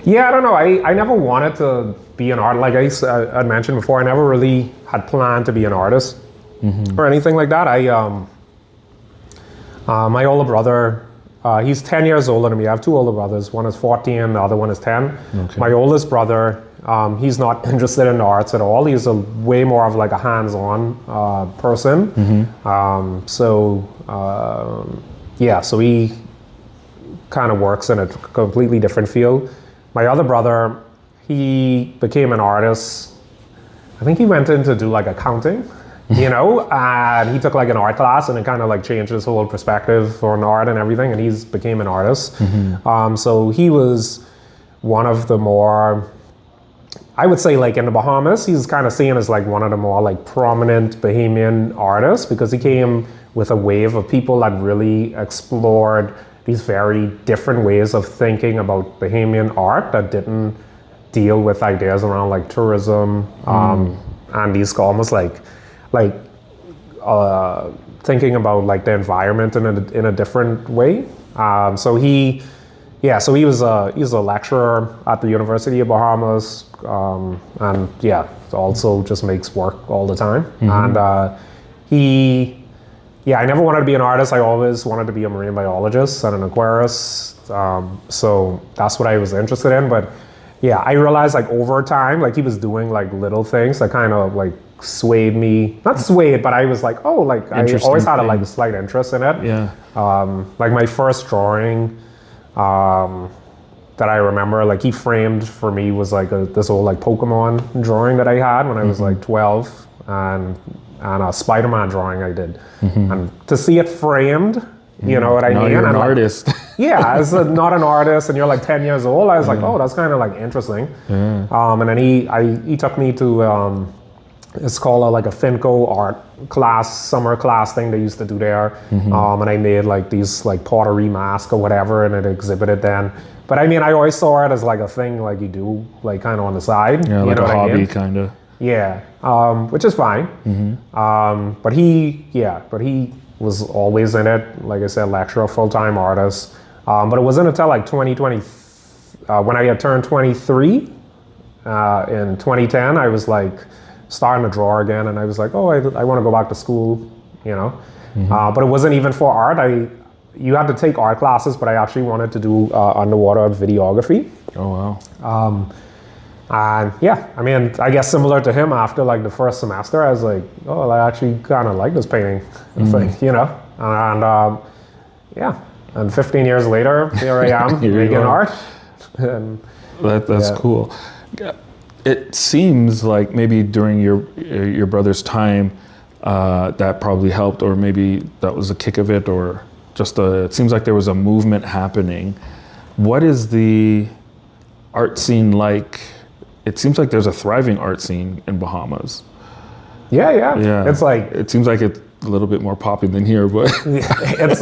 Yeah, I don't know. I never wanted to be an artist. Like I mentioned before, I never really had planned to be an artist or anything like that. My older brother, he's 10 years older than me. I have two older brothers. One is 14, the other one is 10. Okay. My oldest brother, he's not interested in the arts at all. He's way more of like a hands-on person. So he kind of works in a completely different field. My other brother, he became an artist. I think he went in to do like accounting, and he took like an art class, and it kind of like changed his whole perspective on art and everything, and he's became an artist. So he was one of the more, I would say, like in the Bahamas, he's kind of seen as like one of the more like prominent Bahamian artists, because he came with a wave of people that really explored these very different ways of thinking about Bahamian art that didn't deal with ideas around like tourism and these almost like thinking about like the environment in a different way. So he was a lecturer at the University of Bahamas, and also just makes work all the time. And I never wanted to be an artist. I always wanted to be a marine biologist and an aquarist. So that's what I was interested in. But yeah, I realized like over time, like he was doing like little things that kind of like swayed me. Not swayed, but I was like, oh, like I always had a slight interest in it. Yeah. Like my first drawing that I remember, like he framed for me was like this old like Pokemon drawing that I had when I was like 12, and a Spider-Man drawing I did. And to see it framed, you know what I mean? You're an artist. Yeah, as not an artist and you're like 10 years old, I was like, oh, that's kind of like interesting. And then he took me to, it's called like a Finco art class, summer class thing they used to do there. And I made like these like pottery mask or whatever, and it exhibited then. But I mean, I always saw it as like a thing like you do like kind of on the side. Yeah, like a hobby kind of. Yeah, which is fine. But he was always in it. Like I said, lecturer, full-time artist. But it wasn't until like 2020, when I had turned 23 in 2010, I was like starting to draw again, and I was like, oh, I want to go back to school, But it wasn't even for art. You had to take art classes, but I actually wanted to do underwater videography. Oh wow. And yeah, I mean, I guess similar to him, after like the first semester, I was like, oh, I actually kind of like this painting thing, And 15 years later, here I am making art. And that's cool. It seems like maybe during your brother's time, that probably helped, or maybe that was a kick of it, or just it seems like there was a movement happening. What is the art scene like? It seems like there's a thriving art scene in Bahamas. Yeah. It's like, it seems like it's a little bit more poppy than here, but it's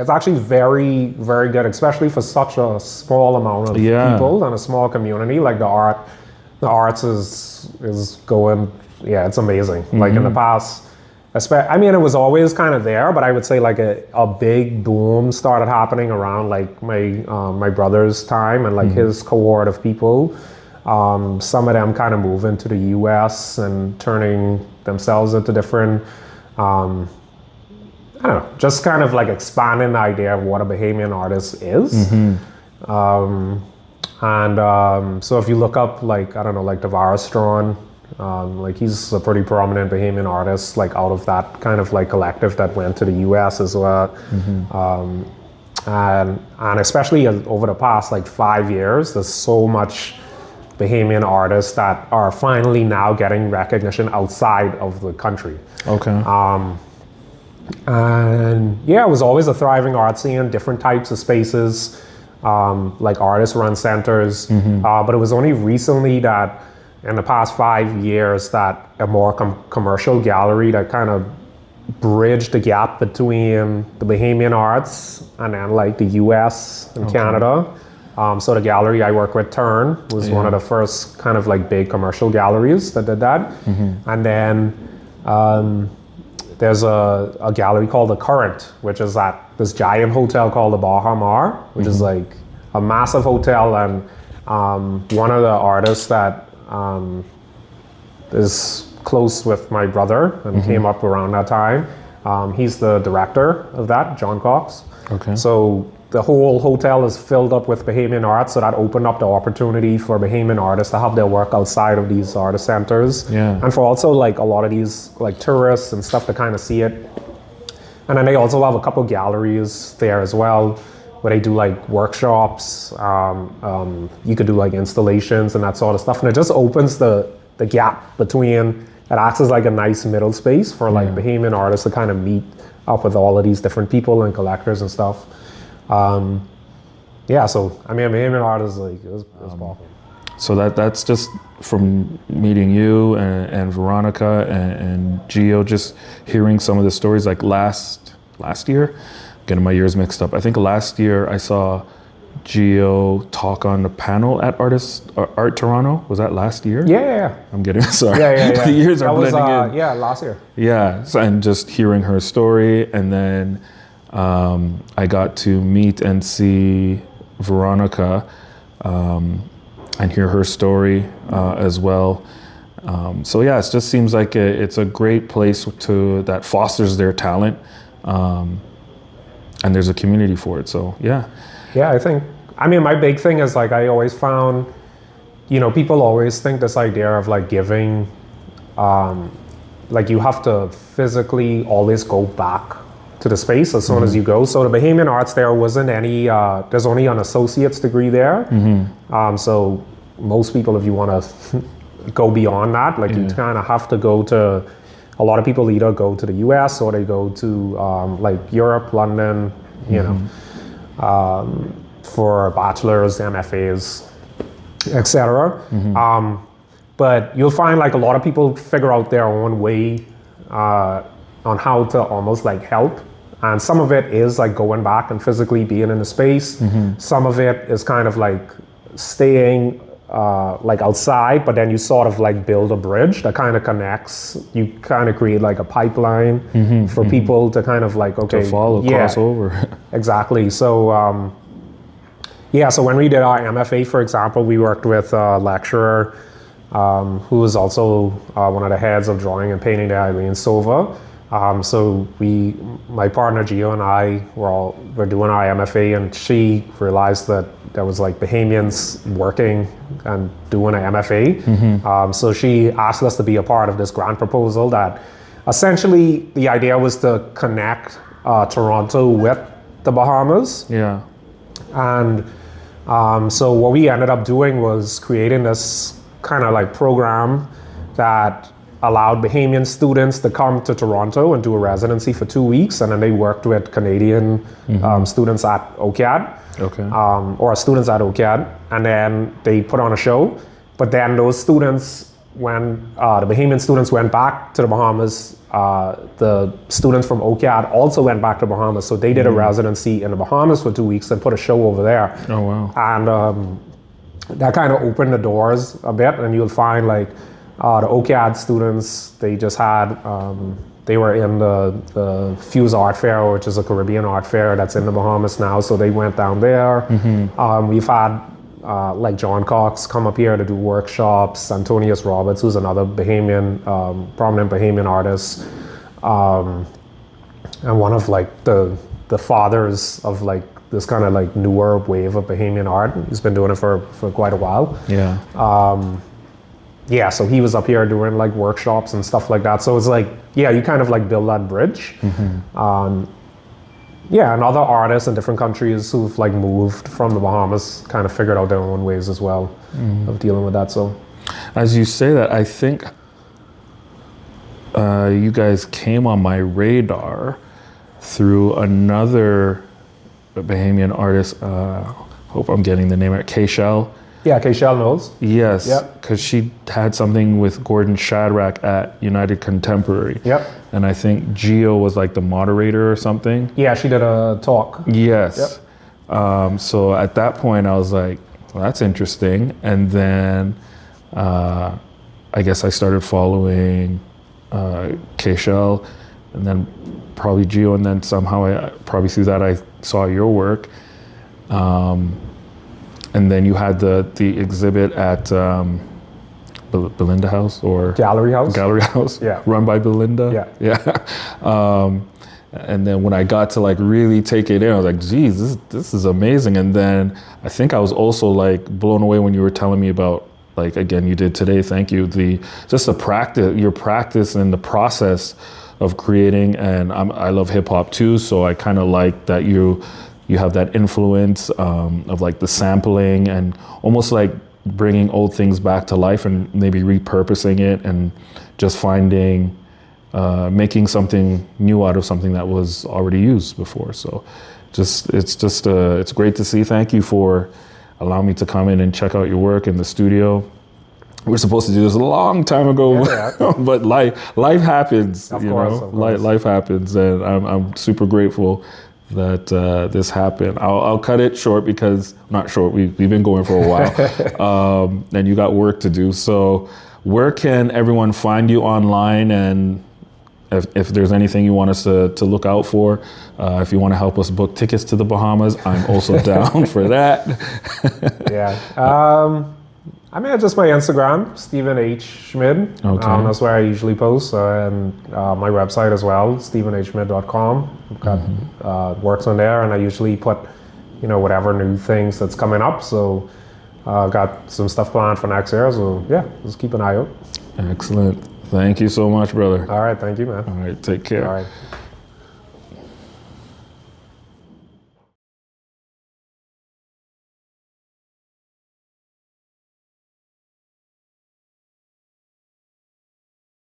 actually very, very good, especially for such a small amount of people and a small community. Like the arts is going, it's amazing. Like in the past, I mean, it was always kind of there, but I would say like a big boom started happening around like my brother's time and like his cohort of people. Some of them kind of moving to the US and turning themselves into different, I don't know, just kind of like expanding the idea of what a Bahamian artist is. So if you look up like, I don't know, like Tavares Strawn, like he's a pretty prominent Bahamian artist, like out of that kind of like collective that went to the US as well. And especially over the past like 5 years, there's so much Bahamian artists that are finally now getting recognition outside of the country. Okay. And yeah, it was always a thriving art scene, different types of spaces, like artist-run centers. But it was only recently that, in the past 5 years, that a more commercial gallery that kind of bridged the gap between the Bahamian arts and then like the US and Canada. So the gallery I work with, Turn, was one of the first kind of like big commercial galleries that did that. And then there's a gallery called The Current, which is at this giant hotel called the Bahamas, which is like a massive hotel, and One of the artists that is close with my brother and came up around that time, he's the director of that, John Cox. Okay. So the whole hotel is filled up with Bahamian art, so that opened up the opportunity for Bahamian artists to have their work outside of these artist centers. Yeah. And for also like a lot of these like tourists and stuff to kind of see it. And then they also have a couple galleries there as well, where they do like workshops. You could do like installations and that sort of stuff. And it just opens the gap between, it acts as like a nice middle space for like Bahamian artists to kind of meet up with all of these different people and collectors and stuff. So I mean, Bahamian art is like, it was powerful. So that's just from meeting you and Veronica and Gio, just hearing some of the stories. Like last year, getting my years mixed up. I think last year I saw Gio talk on the panel at Art Toronto. Was that last year? Yeah. I'm getting sorry. Yeah. The years are that blending in. Yeah, last year. Yeah, so, and just hearing her story, and then I got to meet and see Veronica and hear her story as well. So yeah, it just seems like it's a great place that fosters their talent, and there's a community for it. So yeah. Yeah, I mean, my big thing is like, I always found, people always think this idea of like giving, like you have to physically always go back to the space as soon as you go. So the Bahamian Arts, there wasn't any, there's only an associate's degree there. So most people, if you want to go beyond that, like you kind of have to go to, a lot of people either go to the US or they go to like Europe, London, you know, for bachelor's, MFAs, etc. But you'll find like a lot of people figure out their own way on how to almost like help. And some of it is like going back and physically being in the space. Some of it is kind of like staying like outside, but then you sort of like build a bridge that kind of connects. You kind of create like a pipeline for people to kind of like, okay, to follow, cross over. Exactly. So so when we did our MFA, for example, we worked with a lecturer who was also one of the heads of drawing and painting there, Irene Sova. So my partner Gio and I were doing our MFA, and she realized that there was like Bahamians working and doing an MFA. So she asked us to be a part of this grant proposal that essentially the idea was to connect Toronto with the Bahamas. Yeah. And so what we ended up doing was creating this kind of like program that allowed Bahamian students to come to Toronto and do a residency for 2 weeks, and then they worked with Canadian students at OCAD, or students at OCAD, and then they put on a show. But then those students, when the Bahamian students went back to the Bahamas, the students from OCAD also went back to Bahamas, so they did a residency in the Bahamas for 2 weeks and put a show over there. Oh wow! And that kind of opened the doors a bit, and you'll find like the OCAD students, they just had, they were in the Fuse Art Fair, which is a Caribbean art fair that's in the Bahamas now, so they went down there. We've had like John Cox come up here to do workshops, Antonius Roberts, who's another Bahamian, prominent Bahamian artist, and one of like the fathers of like this kind of like newer wave of Bahamian art. He's been doing it for quite a while. So he was up here doing like workshops and stuff like that. So it's like, you kind of like build that bridge. And other artists in different countries who've like moved from the Bahamas kind of figured out their own ways as well of dealing with that. So as you say that, I think you guys came on my radar through another Bahamian artist, hope I'm getting the name right, K-Shell. Yeah, K-Shell knows. Yes, because she had something with Gordon Shadrack at United Contemporary. And I think Gio was like the moderator or something. Yeah, she did a talk. Yes. So at that point I was like, well, that's interesting. And then I guess I started following K-Shell, and then probably Gio, and then somehow probably through that I saw your work. And then you had the exhibit at Belinda House or Gallery House. Gallery House, Yeah. run by Belinda. Yeah. And then when I got to like really take it in, I was like, geez, this is amazing. And then I think I was also like blown away when you were telling me about, like, again, you did today, thank you, your practice and the process of creating. And I love hip hop too, so I kind of like that you have that influence of like the sampling and almost like bringing old things back to life and maybe repurposing it and just finding, making something new out of something that was already used before. So it's great to see. Thank you for allowing me to come in and check out your work in the studio. We were supposed to do this a long time ago, but life happens. Of course. Life happens, and I'm super grateful that this happened. I'll cut it short because, not short, we've been going for a while, and you got work to do. So where can everyone find you online, and if there's anything you want us to look out for, if you want to help us book tickets to the Bahamas, I'm also down for that. Yeah. I mean, just my Instagram, Steven H. Schmid. Okay. That's where I usually post, and my website as well, stevenhschmid.com. I've got works on there, and I usually put, whatever new things that's coming up. So got some stuff planned for next year. So yeah, just keep an eye out. Excellent. Thank you so much, brother. All right, thank you, man. All right, take care. All right.